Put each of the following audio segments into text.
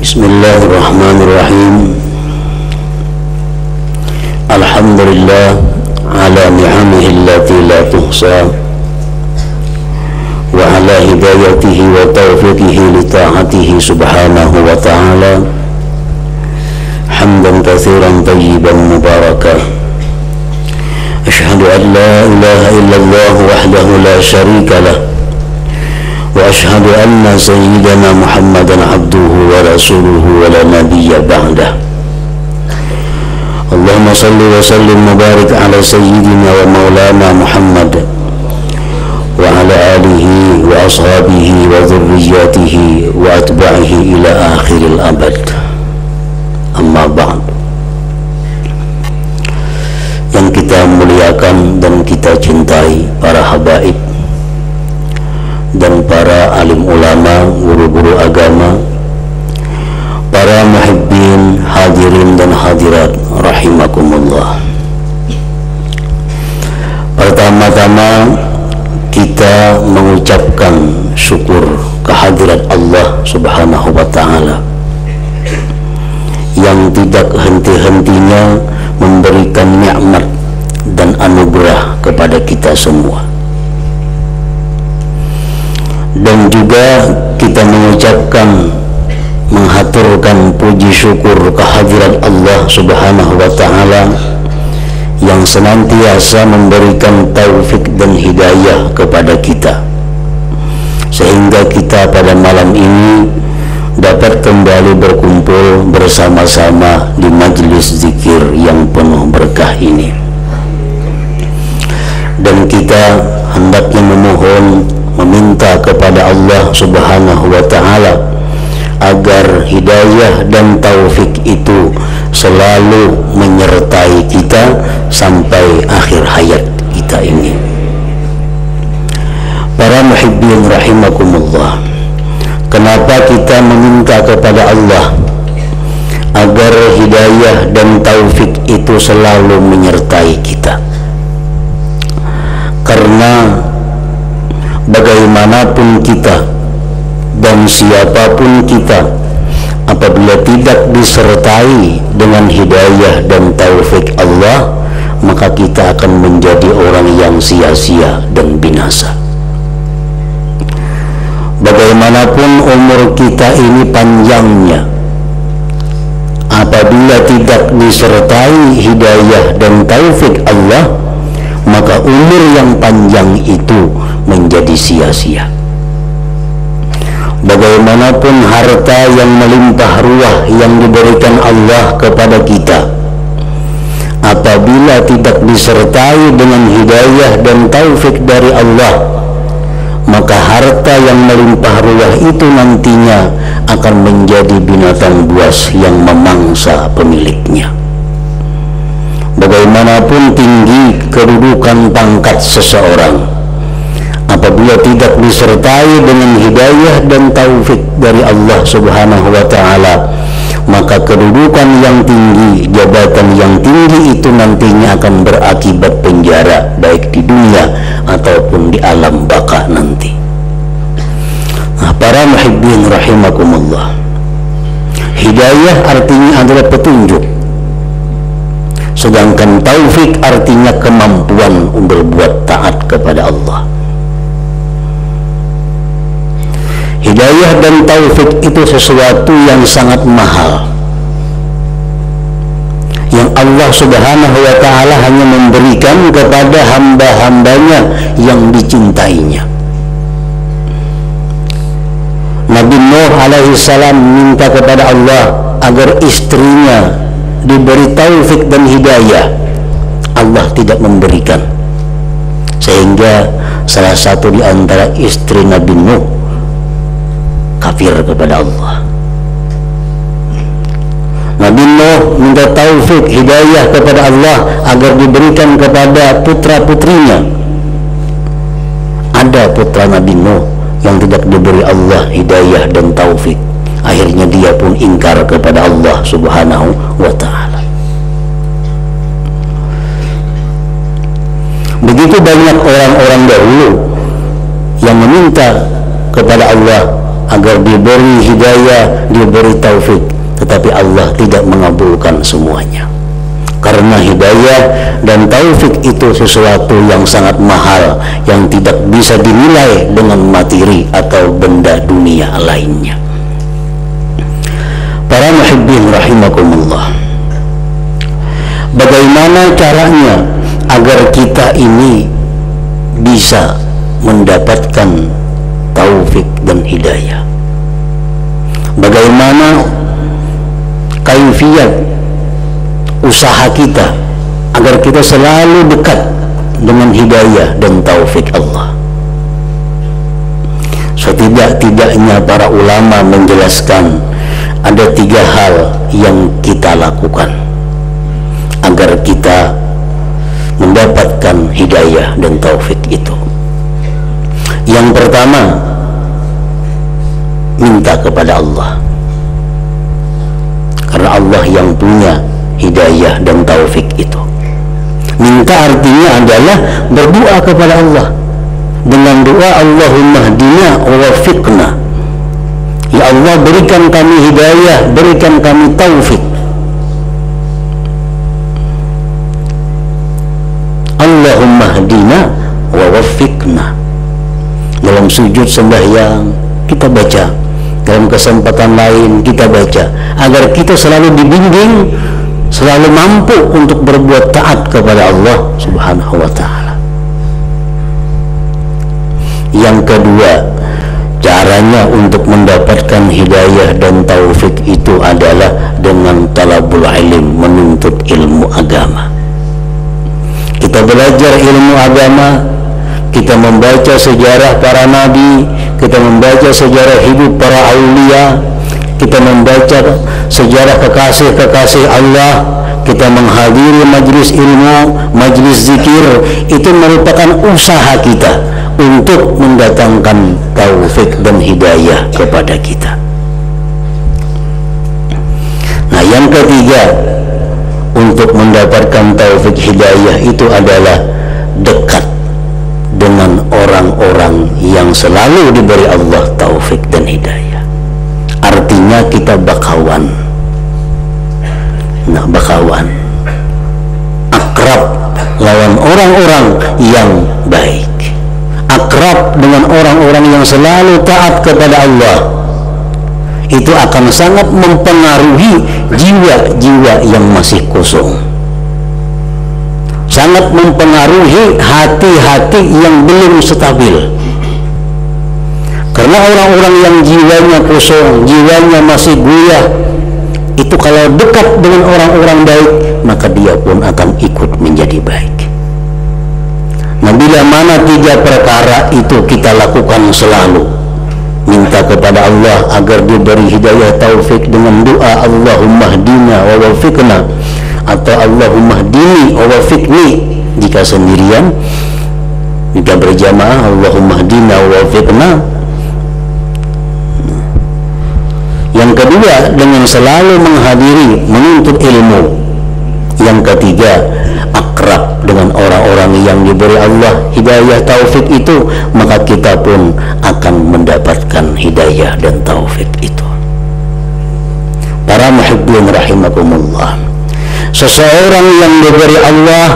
Bismillahirrahmanirrahim. Alhamdulillah ala ni'amihi allati la tuhsa wa ala hidayatihi wa taufiqihi li ta'atihi subhanahu wa ta'ala hamdan katsiran tayyiban mubarakan. Asyhadu an la ilaha illallah wahdahu la syarika lah wa asyhadu anna sayyidana Muhammadan abduhu wa rasuluhu wa la nabiyya ba'dah. Allahumma salli wa sallim mubarak ala sayyidina wa maulana Muhammad wa ala alihi wa ashabihi wa dhurriyyatihi wa atba'ihi ila akhiril abad. Amma ba'd. Yang kita muliakan dan kita cintai para habaib dan para alim ulama, guru-guru agama, para muhibbin, hadirin dan hadirat rahimakumullah. Pertama-tama kita mengucapkan syukur kehadirat Allah subhanahu wa ta'ala yang tidak henti-hentinya memberikan nikmat dan anugerah kepada kita semua. Dan juga kita mengucapkan, menghaturkan puji syukur kehadirat Allah subhanahu wa ta'ala yang senantiasa memberikan taufik dan hidayah kepada kita, sehingga kita pada malam ini dapat kembali berkumpul bersama-sama di majlis zikir yang penuh berkah ini. Dan kita hendaknya memohon, meminta kepada Allah subhanahu wa ta'ala agar hidayah dan taufik itu selalu menyertai kita sampai akhir hayat kita ini. Para muhibbin rahimakumullah, kenapa kita meminta kepada Allah agar hidayah dan taufik itu selalu menyertai kita? Karena bagaimanapun kita dan siapapun kita, apabila tidak disertai dengan hidayah dan taufik Allah, maka kita akan menjadi orang yang sia-sia dan binasa. Bagaimanapun umur kita ini panjangnya, apabila tidak disertai hidayah dan taufik Allah, maka umur yang panjang itu menjadi sia-sia. Bagaimanapun harta yang melimpah ruah yang diberikan Allah kepada kita, apabila tidak disertai dengan hidayah dan taufik dari Allah, maka harta yang melimpah ruah itu nantinya akan menjadi binatang buas yang memangsa pemiliknya. Bagaimanapun tinggi kedudukan pangkat seseorang, apabila tidak disertai dengan hidayah dan taufik dari Allah subhanahu wa ta'ala, maka kedudukan yang tinggi, jabatan yang tinggi itu nantinya akan berakibat penjara, baik di dunia ataupun di alam baka nanti. Nah, para muhibbin rahimakumullah, hidayah artinya adalah petunjuk, sedangkan taufik artinya kemampuan berbuat taat kepada Allah. Hidayah dan taufik itu sesuatu yang sangat mahal, yang Allah subhanahu wa ta'ala hanya memberikan kepada hamba-hambanya yang dicintainya. Nabi Nuh alaihissalam minta kepada Allah agar istrinya diberi taufik dan hidayah. Allah tidak memberikan, sehingga salah satu di antara istri Nabi Nuh kafir kepada Allah. Nabi Nuh minta taufik hidayah kepada Allah agar diberikan kepada putra-putrinya. Ada putra Nabi Nuh yang tidak diberi Allah hidayah dan taufik, akhirnya dia pun ingkar kepada Allah subhanahu wa ta'ala. Begitu banyak orang-orang dahulu yang meminta kepada Allah agar diberi hidayah, diberi taufik, tetapi Allah tidak mengabulkan semuanya. Karena hidayah dan taufik itu sesuatu yang sangat mahal, yang tidak bisa dinilai dengan materi atau benda dunia lainnya. Para muhibbin rahimakumullah, bagaimana caranya agar kita ini bisa mendapatkan taufik dan hidayah? Bagaimana kaifiyat usaha kita agar kita selalu dekat dengan hidayah dan taufik Allah? Setidak-tidaknya para ulama menjelaskan ada 3 hal yang kita lakukan agar kita mendapatkan hidayah dan taufik itu. Yang pertama, minta kepada Allah, karena Allah yang punya hidayah dan taufik itu. Minta artinya adalah berdoa kepada Allah dengan doa Allahumma hdina wa wafiqna. Ya Allah, berikan kami hidayah, berikan kami taufik. Allahumma hdina wa wafiqna. Dalam sujud sembahyang kita baca, dalam kesempatan lain kita baca, agar kita selalu dibimbing, selalu mampu untuk berbuat taat kepada Allah Subhanahu wa ta'ala. Yang kedua, caranya untuk mendapatkan hidayah dan taufik itu adalah dengan talabul ilm, menuntut ilmu agama. Kita belajar ilmu agama, kita membaca sejarah para nabi, kita membaca sejarah hidup para aulia, kita membaca sejarah kekasih-kekasih Allah, kita menghadiri majlis ilmu, majlis zikir. Itu merupakan usaha kita untuk mendatangkan taufik dan hidayah kepada kita. Nah, yang ketiga, untuk mendapatkan taufik hidayah itu adalah dekat dengan orang-orang yang selalu diberi Allah taufik dan hidayah. Artinya kita bakawan. Nah, bakawan, akrab lawan orang-orang yang baik, akrab dengan orang-orang yang selalu taat kepada Allah. Itu akan sangat mempengaruhi jiwa-jiwa yang masih kosong, sangat mempengaruhi hati-hati yang belum stabil. Karena orang-orang yang jiwanya kosong, jiwanya masih goyah, itu kalau dekat dengan orang-orang baik, maka dia pun akan ikut menjadi baik. Nah, bila mana 3 perkara itu kita lakukan selalu, minta kepada Allah agar diberi hidayah taufik dengan doa Allahumma hdina wa wafiqna, atau Allahumma hdini wa wafiqni jika sendirian, jika berjamaah Allahumma hdina wa wafiqna. Yang kedua, dengan selalu menghadiri, menuntut ilmu. Yang ketiga, akrab dengan orang-orang yang diberi Allah hidayah taufik itu, maka kita pun akan mendapatkan hidayah dan taufik itu. Para muhibbin rahimakumullah, seseorang yang diberi Allah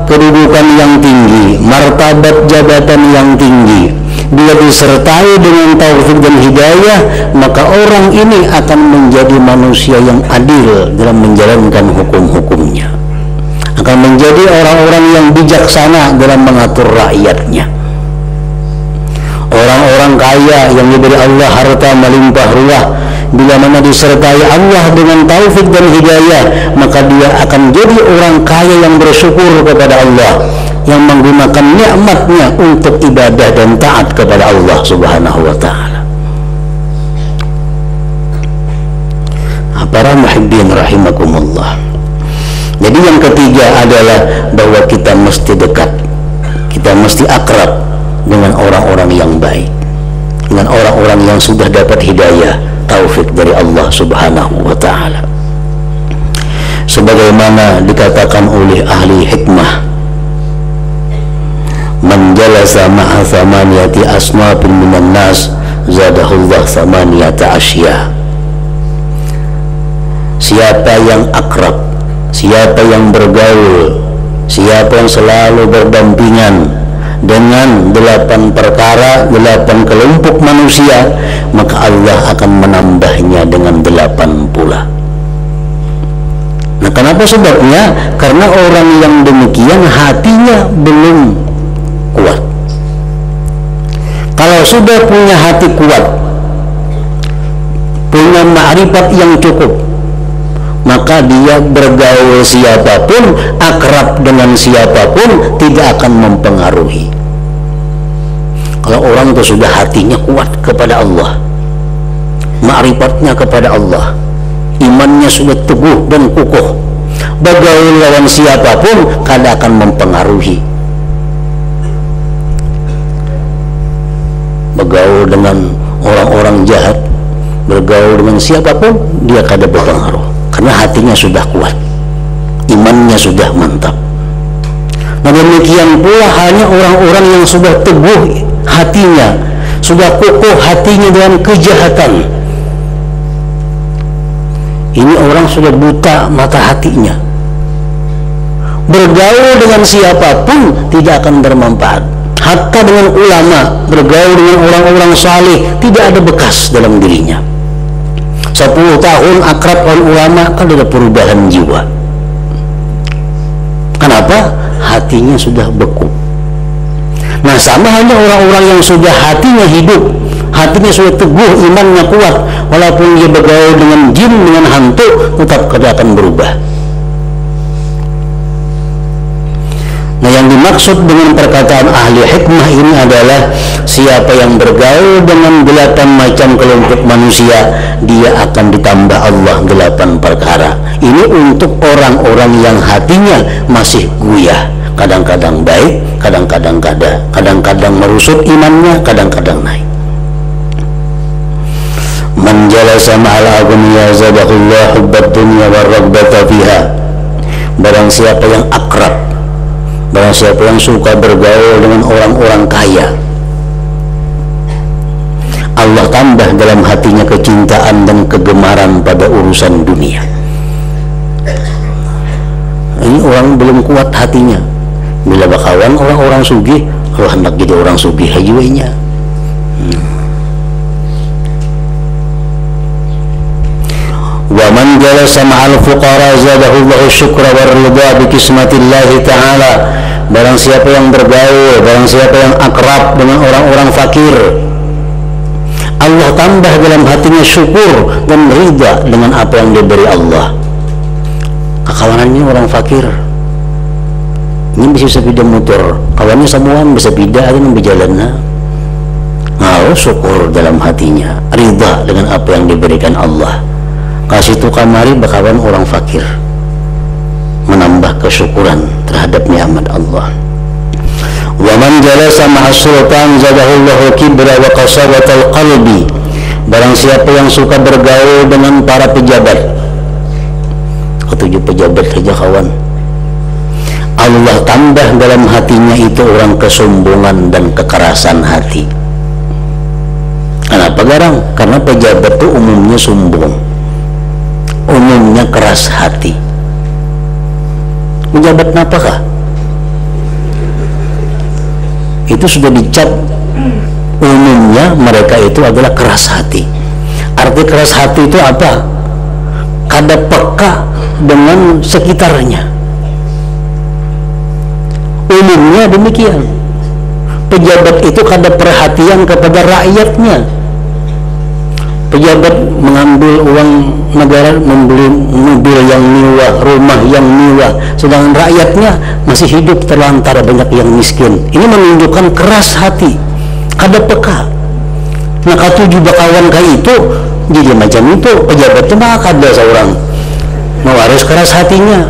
kedudukan yang tinggi, martabat jabatan yang tinggi, bila disertai dengan taufik dan hidayah, maka orang ini akan menjadi manusia yang adil dalam menjalankan hukum-hukumnya, akan menjadi orang-orang yang bijaksana dalam mengatur rakyatnya. Orang-orang kaya yang diberi Allah harta melimpah ruah, bila mana disertai Allah dengan taufik dan hidayah, maka dia akan jadi orang kaya yang bersyukur kepada Allah, yang menggunakan nikmatnya untuk ibadah dan taat kepada Allah Subhanahu wa ta'ala. Para muhibbin rahimakumullah, jadi yang ketiga adalah bahwa kita mesti dekat, kita mesti akrab dengan orang-orang yang baik, dengan orang-orang yang sudah dapat hidayah taufik dari Allah Subhanahu wa ta'ala. Sebagaimana dikatakan oleh ahli hikmah, man jalasa ma'a thamaniyati asnafin minan nas zadahullah thamaniyata asya. Siapa yang akrab, siapa yang bergaul, siapa yang selalu berdampingan dengan 8 perkara, 8 kelompok manusia, maka Allah akan menambahnya dengan 8 pula. Nah, kenapa sebabnya? Karena orang yang demikian hatinya belum kuat. Kalau sudah punya hati kuat, punya ma'rifat yang cukup, maka dia bergaul siapapun, akrab dengan siapapun, tidak akan mempengaruhi. Kalau orang itu sudah hatinya kuat kepada Allah, ma'rifatnya kepada Allah, imannya sudah teguh dan kukuh, bergaul lawan siapapun kada akan mempengaruhi. Bergaul dengan orang-orang jahat, bergaul dengan siapapun, dia kada berpengaruh, karena hatinya sudah kuat, imannya sudah mantap. Nah, demikian pula hanya orang-orang yang sudah teguh hatinya, sudah kokoh hatinya dengan kejahatan. Ini orang sudah buta mata hatinya, bergaul dengan siapapun tidak akan bermanfaat. Hatta dengan ulama, bergaul dengan orang-orang saleh, tidak ada bekas dalam dirinya. 10 tahun akrab dengan ulama, kan ada perubahan jiwa. Kenapa? Hatinya sudah beku. Nah, sama halnya orang-orang yang sudah hatinya hidup, hatinya sudah teguh, imannya kuat, walaupun dia bergaul dengan jin, dengan hantu, tetap tidak akan berubah. Nah, yang dimaksud dengan perkataan ahli hikmah ini adalah siapa yang bergaul dengan 8 macam kelompok manusia, dia akan ditambah Allah 8 perkara. Ini untuk orang-orang yang hatinya masih guyah, kadang-kadang baik, kadang-kadang kada, kadang-kadang merusut imannya, kadang-kadang naik. Man jalasa ma'al aghniya zadahullah hubbad dunya war raghbata fiha. Barang siapa yang akrab, barang siapa yang suka bergaul dengan orang-orang kaya, Allah tambah dalam hatinya kecintaan dan kegemaran pada urusan dunia. Ini orang belum kuat hatinya. Bila bakawan orang-orang sugih, kalau hendak jadi orang sugih hajuinya. Wa man jalasa ma'al fuqara zadahullahu syukra wa ridha bi kismatillahi ta'ala. Barang siapa yang bergaul, barang siapa yang akrab dengan orang-orang fakir, Allah tambah dalam hatinya syukur dan ridha dengan apa yang diberi Allah. Kawanannya orang fakir, ini bisa sepeda motor, kawannya semua bisa beda, ada yang berjalan. Mau syukur dalam hatinya, ridha dengan apa yang diberikan Allah. Kasih tu kamari bakawan orang fakir, menambah kesyukuran terhadap nikmat Allah. Wa man jalasa ma'as sultan zadahullahu kibra wa qasawatal qalbi. Barang siapa yang suka bergaul dengan para pejabat, ketujuh pejabat saja kawan, Allah tambah dalam hatinya itu orang kesombongan dan kekerasan hati. Kenapa garang? Karena pejabat itu umumnya sombong, umumnya keras hati. Pejabat apakah? Itu sudah dicap umumnya mereka itu adalah keras hati. Arti keras hati itu apa? Kada peka dengan sekitarnya. Umumnya demikian. Pejabat itu kada perhatian kepada rakyatnya. Pejabat mengambil uang negara, membeli mobil yang mewah, rumah yang mewah, sedangkan rakyatnya masih hidup terlantar, banyak yang miskin. Ini menunjukkan keras hati, kada peka. Nah, katujuh bakawan kayak itu jadi macam itu. Pejabat itu mah kada seorang mau harus keras hatinya.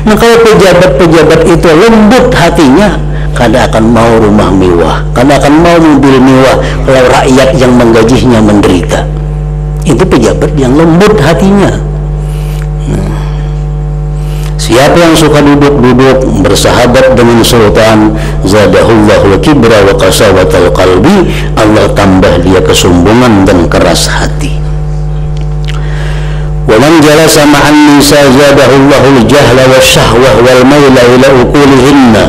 Nah, kalau pejabat-pejabat itu lembut hatinya, kada akan mau rumah mewah, kada akan mau mobil mewah kalau rakyat yang menggajinya menderita. Itu pejabat yang lembut hatinya. Siapa yang suka duduk-duduk bersahabat dengan sultan, zadahullahu kibra wa qasawatal qalbi, Allah tambah dia kesombongan dan keras hati. Wa man jalasa ma'an nisa zadahullahu jahla wasyahwah wal maila ila uqulihinna.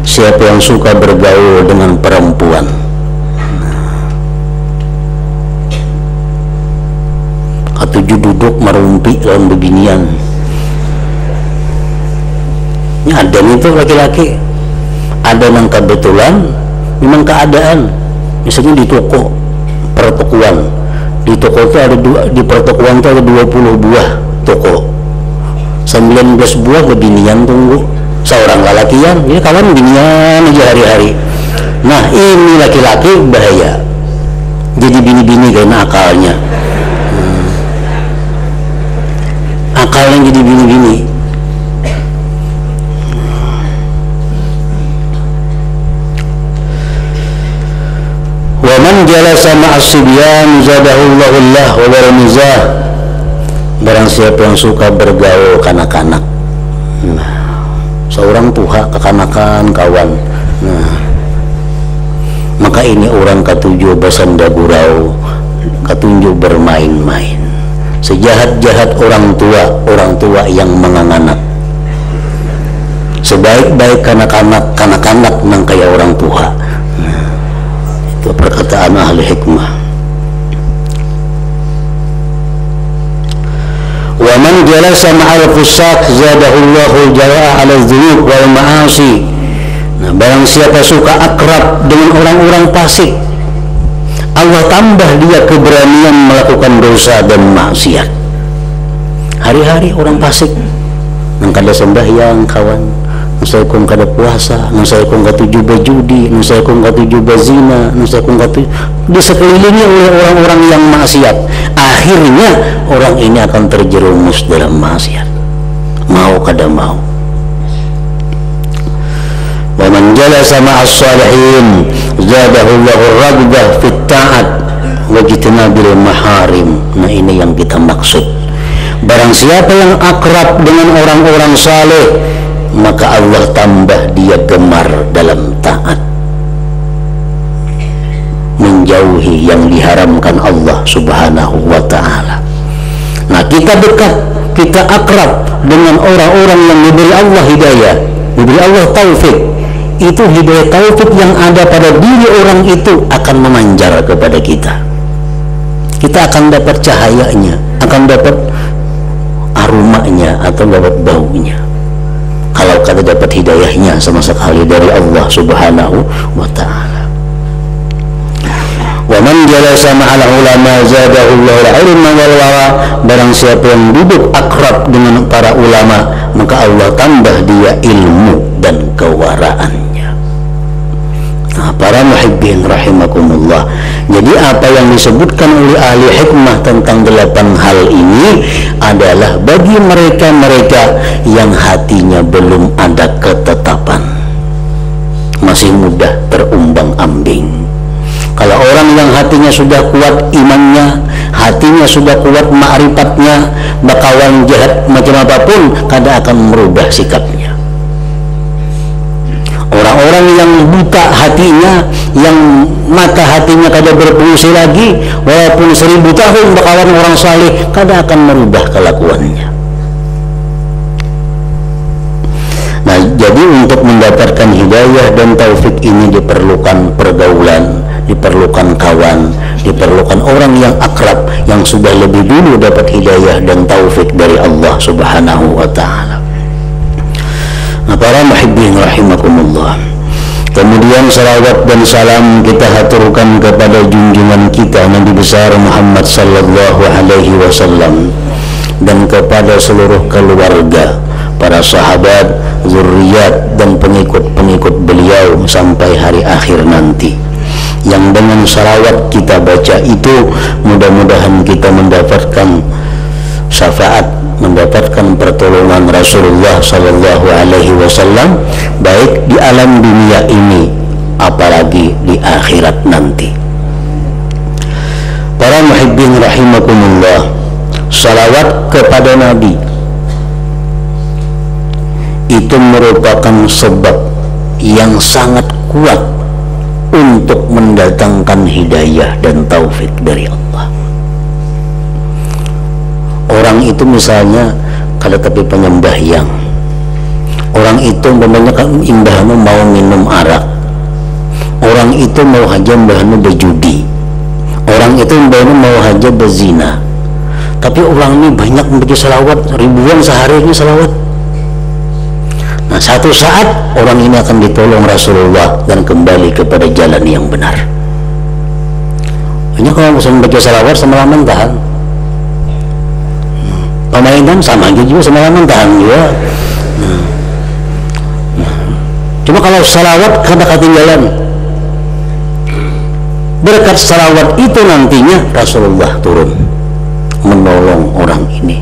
Siapa yang suka bergaul dengan perempuan, katuju duduk merumpi dalam beginian. Ada itu laki-laki, ada yang kebetulan memang keadaan, misalnya di toko pertokoan, di toko itu ada di pertokoan itu ada 20 buah toko, 19 buah beginian tunggu seorang lalakian, jadi kawan beginian aja hari-hari. Nah ini laki-laki bahaya, jadi bini-bini karena akalnya, akalnya jadi bini-bini. Wa man jalasa ma'as sibyan zadahullahu Allah wal mizah. Barang siapa yang suka bergaul kanak-kanak, seorang tuha kekanakan kawan, maka ini orang katujuh basanda gurau, katunjuk bermain-main. Sejahat-jahat orang tua yang menganganak, sebaik-baik kanak-kanak nang kaya orang tua. Itu perkataan ahli hikmah. Wa man jalasa ma'al fusaq zadahullahu jalaa 'ala dzunub wal ma'asi. Nah, barang siapa suka akrab dengan orang-orang fasik, Allah tambah dia keberanian melakukan dosa dan maksiat. Hari-hari orang fasik, nang kada sembahyang kawan, nang saya kong kada puasa, nang saya kong katuju bajudi, nang saya kong katuju bazina, nang saya kong katuju, disekelilingi oleh orang-orang yang maksiat. Akhirnya orang ini akan terjerumus dalam maksiat, mau kada mau. Wa man jalasa ma'as salihin zadahullahu raghbah fit ta'at wa jitnabil maharim. Nah ini yang kita maksud. Barang siapa yang akrab dengan orang-orang saleh, maka Allah tambah dia gemar dalam taat, menjauhi yang diharamkan Allah subhanahu wa ta'ala. Nah kita dekat, kita akrab dengan orang-orang yang diberi Allah hidayah, diberi Allah taufik. Itu hidayah taufik yang ada pada diri orang itu akan memanjar kepada kita. Kita akan dapat cahayanya, akan dapat aromanya atau dapat baunya. Kalau kita dapat hidayahnya sama sekali dari Allah subhanahu wa ta'ala. Wa man jalasa ma'al ulama zadahullahu al-ilma wal wara. Barang siapa yang duduk akrab dengan para ulama, maka Allah tambah dia ilmu dan kewaraannya. Nah, para muhibbin rahimakumullah. Jadi apa yang disebutkan oleh ahli hikmah tentang 8 hal ini adalah bagi mereka-mereka yang hatinya belum ada ketetapan, masih mudah terumbang-ambing. Kalau orang yang hatinya sudah kuat imannya, hatinya sudah kuat ma'rifatnya, bakawan jahat macam apapun kada akan merubah sikapnya. Orang-orang yang buta hatinya, yang mata hatinya kada berfungsi lagi, walaupun 1000 tahun bakawan orang saleh, kada akan merubah kelakuannya. Nah, jadi untuk mendapatkan hidayah dan taufik ini diperlukan pergaulan, diperlukan kawan, diperlukan orang yang akrab, yang sudah lebih dulu dapat hidayah dan taufik dari Allah subhanahu wa ta'ala. Nah, para muhibbin rahimakumullah. Kemudian salawat dan salam kita haturkan kepada junjungan kita Nabi besar Muhammad sallallahu alaihi wasallam, dan kepada seluruh keluarga, para sahabat, zuriat dan pengikut-pengikut beliau sampai hari akhir nanti. Yang dengan salawat kita baca itu mudah-mudahan kita mendapatkan syafaat, mendapatkan pertolongan Rasulullah sallallahu alaihi wasallam, baik di alam dunia ini apalagi di akhirat nanti. Para muhibbin rahimakumullah, salawat kepada Nabi itu merupakan sebab yang sangat kuat untuk mendatangkan hidayah dan taufik dari Allah. Orang itu misalnya kalau tapi penyembahyang, orang itu memangnya imbahanu mau minum arak, orang itu mau haja imbahanu berjudi, orang itu imbahanu mau haja berzina, tapi orang ini banyak membaca salawat, ribuan sehari ini salawat. Nah, satu saat orang ini akan ditolong Rasulullah dan kembali kepada jalan yang benar. Hanya kalau bisa membaca salawat semalaman tahan, pemainan sama aja juga semalaman tahan juga. Cuma kalau salawat karena ketinggalan, berkat salawat itu nantinya Rasulullah turun menolong orang ini.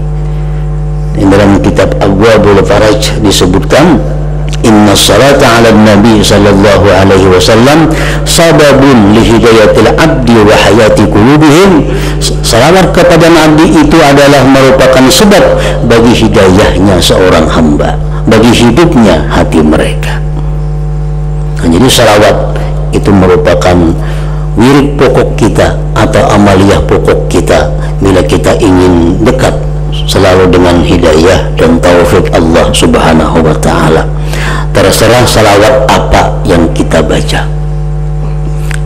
Di dalam kitab Abwabul Faraj disebutkan, inna salata ala nabi sallallahu alaihi wasallam sababun li hidayatil abdi wa hayati qulubihim. Salawat kepada nabi itu adalah merupakan sebab bagi hidayahnya seorang hamba, bagi hidupnya hati mereka. Nah, jadi salawat itu merupakan wirid pokok kita atau amaliyah pokok kita bila kita ingin dekat selalu dengan hidayah dan taufik Allah subhanahu wa ta'ala. Terserah salawat apa yang kita baca,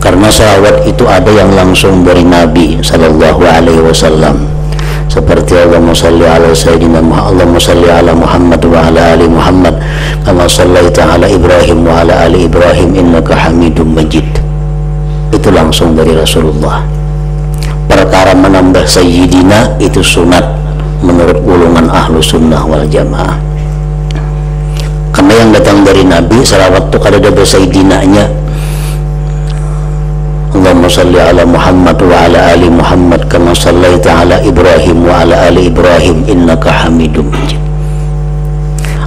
karena salawat itu ada yang langsung dari Nabi sallallahu alaihi wasallam, seperti Allahumma salli ala sayyidina Muhammad, Allahumma salli ala Muhammad wa ala ali Muhammad kama sallaita ala Ibrahim wa ala ali Ibrahim innaka Hamidum Majid. Itu langsung dari Rasulullah. Perkara menambah sayyidina itu sunat menurut golongan ahlu sunnah wal jamaah, karena yang datang dari Nabi salawat itu kada ada sayyidinanya. Allahumma salli ala Muhammad wa ala ali Muhammad kama sallaita ala Ibrahim wa ala ali Ibrahim innaka Hamidum Majid.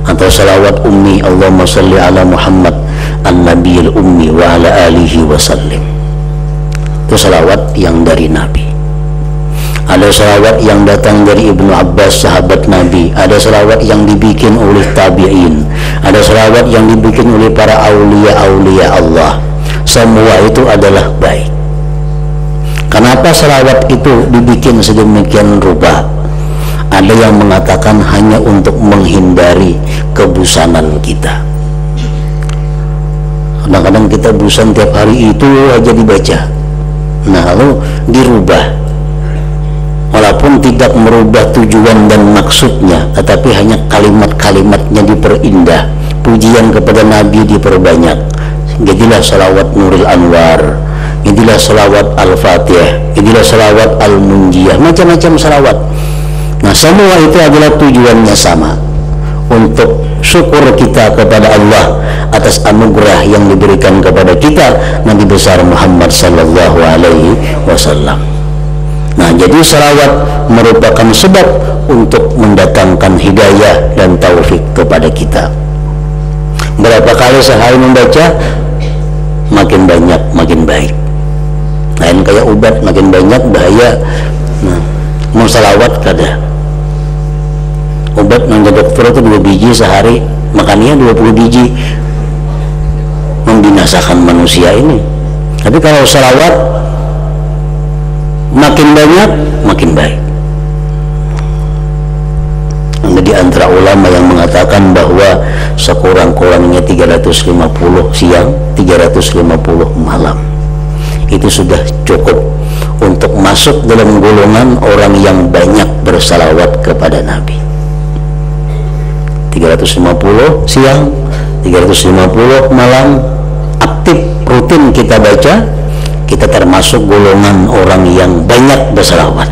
Atau salawat ummi, Allahumma salli ala Muhammad an-nabiyil ummi wa ala alihi wa sallim. Itu salawat yang dari Nabi. Ada salawat yang datang dari Ibnu Abbas sahabat Nabi, ada salawat yang dibikin oleh tabi'in, ada salawat yang dibikin oleh para aulia-aulia Allah. Semua itu adalah baik. Kenapa salawat itu dibikin sedemikian rupa? Ada yang mengatakan hanya untuk menghindari kebusanan kita. Kadang-kadang kita bosan tiap hari itu aja dibaca. Nah, lalu dirubah, walaupun tidak merubah tujuan dan maksudnya, tetapi hanya kalimat-kalimatnya diperindah, pujian kepada Nabi diperbanyak. Jadilah salawat Nurul Anwar, jadilah salawat Al-Fatihah, jadilah salawat Al-Munjiyah, macam-macam salawat. Nah, semua itu adalah tujuannya sama, untuk syukur kita kepada Allah atas anugerah yang diberikan kepada kita Nabi besar Muhammad sallallahu alaihi wasallam. Nah, jadi salawat merupakan sebab untuk mendatangkan hidayah dan taufik kepada kita. Berapa kali sehari membaca, makin banyak makin baik. Lain kayak obat, makin banyak bahaya. Nah, mau salawat kada. Obat nang dokter itu 2 biji sehari, makannya 20 biji, membinasakan manusia ini. Tapi kalau salawat makin banyak makin baik. Ada di antara ulama yang mengatakan bahwa sekurang-kurangnya 350 siang, 350 malam itu sudah cukup untuk masuk dalam golongan orang yang banyak bersalawat kepada Nabi. 350 siang, 350 malam, aktif rutin kita baca, kita termasuk golongan orang yang banyak bersalawat.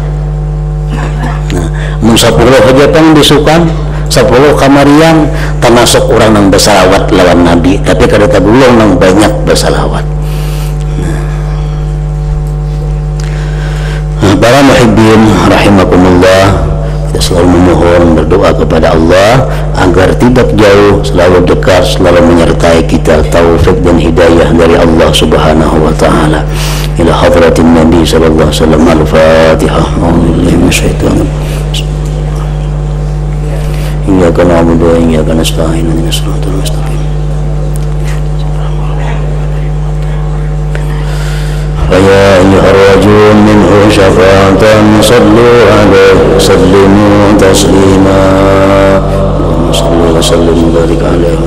Nah, 10 aja pang disukan, 10 kamarian termasuk orang yang bersalawat lawan Nabi, tapi kada tergolong yang banyak bersalawat. Nah, para muhibbin rahimakumullah, kita selalu memohon berdoa kepada Allah agar tidak jauh, selalu dekat, selalu menyertai kita taufik dan hidayah dari Allah subhanahu wa ta'ala. Ila hadratin Nabi sallallahu alaihi wasallam. Al-Fatihah. A'udzubillahi minasyaitonir rajim. iyyaka na'budu wa iyyaka nasta'in ihdinas siratal mustaqim فيا أيها الرجل منه شفاعة صلوا عليه وسلموا تسليما اللهم صل وسلم وبارك عليه